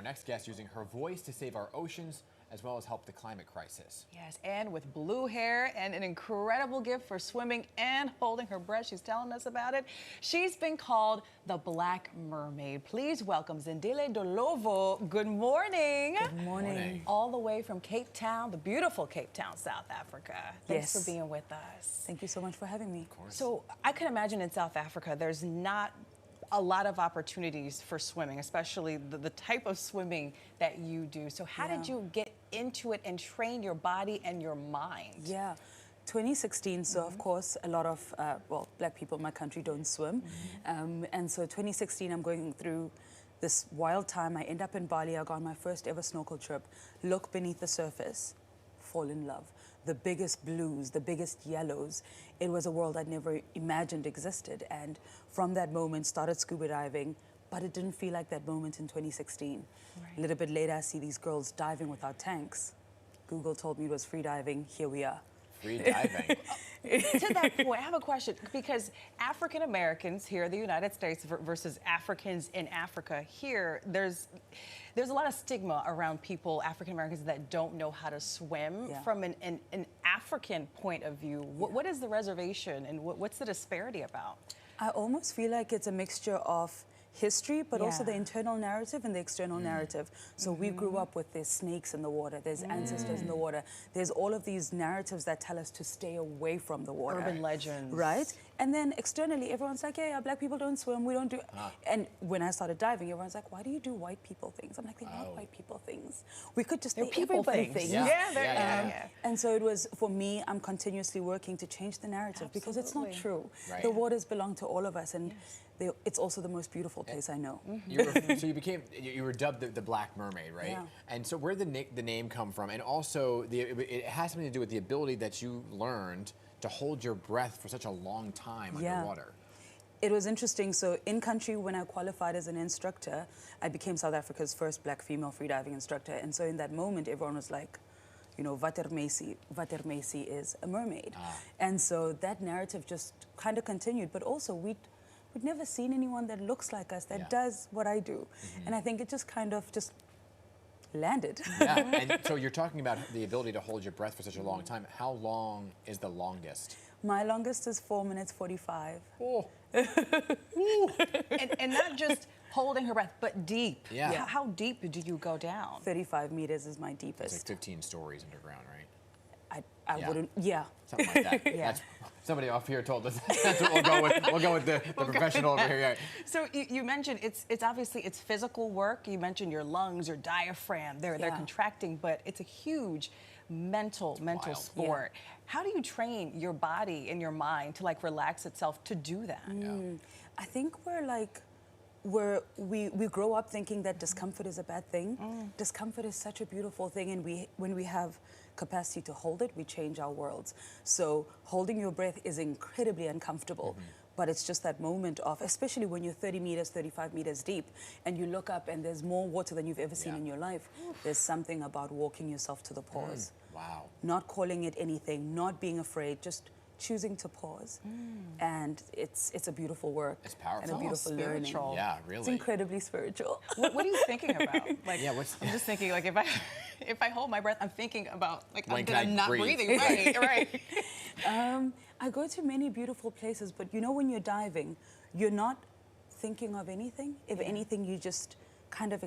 next guest using her voice to save our oceans as well as help the climate crisis. Yes, and with blue hair and an incredible gift for swimming and holding her breath, she's telling us about it. She's been called the Black Mermaid. Please welcome Zandile Ndhlovu. Good morning. Good morning. All the way from Cape Town, the beautiful Cape Town, South Africa. Thanks for being with us. Thank you so much for having me. Of course. So I can imagine in South Africa, there's not a lot of opportunities for swimming, especially the type of swimming that you do. So how did you get into it and train your body and your mind? Yeah, 2016, so of course a lot of, well, black people in my country don't swim. And so 2016, I'm going through this wild time. I end up in Bali. I go on my first ever snorkel trip, look beneath the surface, fall in love. The biggest blues, the biggest yellows. It was a world I'd never imagined existed. And from that moment, started scuba diving, but it didn't feel like that moment in 2016. A little bit later, I see these girls diving without tanks. Google told me it was free diving. Here we are. Free diving. To that point, I have a question, because African Americans here in the United States versus Africans in Africa, here there's a lot of stigma around people, African Americans, that don't know how to swim. From an African point of view, what is the reservation and what's the disparity about? I almost feel like it's a mixture of history, but also the internal narrative and the external narrative. So we grew up with there's snakes in the water, there's ancestors in the water, there's all of these narratives that tell us to stay away from the water. Urban legends. Right? And then externally, everyone's like, yeah, black people don't swim, we don't do... And when I started diving, everyone's like, why do you do white people things? I'm like, they're not white people things. We could just They're people everybody things. things. And so it was, for me, I'm continuously working to change the narrative because it's not true. The waters belong to all of us, and it's also the most beautiful place I know. So you were dubbed the Black Mermaid, right? Yeah. And so where did the name come from? And also, it has something to do with the ability that you learned to hold your breath for such a long time underwater. It was interesting. So in country, when I qualified as an instructor, I became South Africa's first black female freediving instructor. And so in that moment, everyone was like, you know, Water Macy is a mermaid. And so that narrative just kind of continued. But also, we'd never seen anyone that looks like us, that does what I do. And I think it just kind of just landed. And so you're talking about the ability to hold your breath for such a long time. How long is the longest? My longest is 4 minutes 45. Oh. and not just holding her breath, but deep. How deep do you go down? 35 meters is my deepest. It's like 15 stories underground, right? I wouldn't, Something like that. That's, somebody off here told us. That's what we'll go with. We'll go with the professional over here. So you mentioned it's obviously it's physical work. You mentioned your lungs, your diaphragm. They're contracting, but it's a huge mental sport. How do you train your body and your mind to like relax itself to do that? I think we grow up thinking that discomfort is a bad thing. Discomfort is such a beautiful thing, and when we have capacity to hold it, we change our worlds. So holding your breath is incredibly uncomfortable, but it's just that moment of, especially when you're 30 meters, 35 meters deep, and you look up and there's more water than you've ever seen in your life. There's something about walking yourself to the pause. Wow. Not calling it anything, not being afraid, just choosing to pause. And it's a beautiful work. It's powerful. And a beautiful learning. Yeah, really. It's incredibly spiritual. What are you thinking about? Like, I'm just thinking, like, if I hold my breath, I'm thinking about, like, I'm not breathing. Right. I go to many beautiful places, but you know, when you're diving, you're not thinking of anything. If anything, you just kind of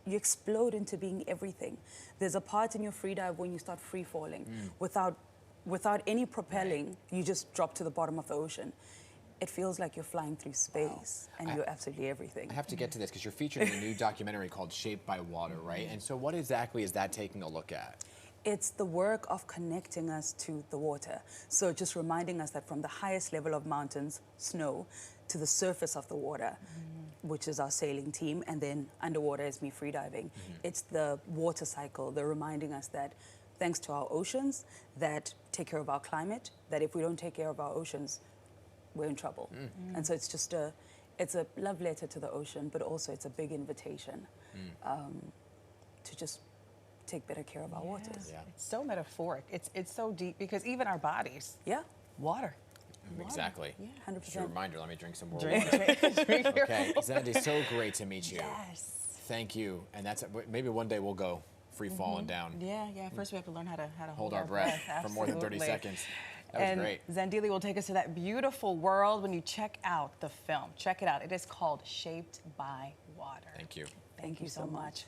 you explode into being everything. There's a part in your free dive when you start free falling without any propelling, you just drop to the bottom of the ocean. It feels like you're flying through space, and you're absolutely everything. I have to get to this because you're featured in a new documentary called Shaped by Water, right? And so what exactly is that taking a look at? It's the work of connecting us to the water. So just reminding us that from the highest level of mountains, snow, to the surface of the water, which is our sailing team, and then underwater is me freediving. It's the water cycle. They're reminding us that thanks to our oceans that take care of our climate, that if we don't take care of our oceans, we're in trouble. And so it's just it's a love letter to the ocean, but also it's a big invitation to just take better care of our waters. It's so metaphoric. It's so deep, because even our bodies. Water. Exactly. 100%. Just a reminder, let me drink some more Drink. water. Okay, Zandi, so great to meet you. Yes. thank you. And that's maybe one day we'll go free falling down. Yeah. First we have to learn how to Hold our breath for more than 30 seconds. That was great. Zandile will take us to that beautiful world when you check out the film. Check it out. It is called Shaped by Water. Thank you. Thank you so much.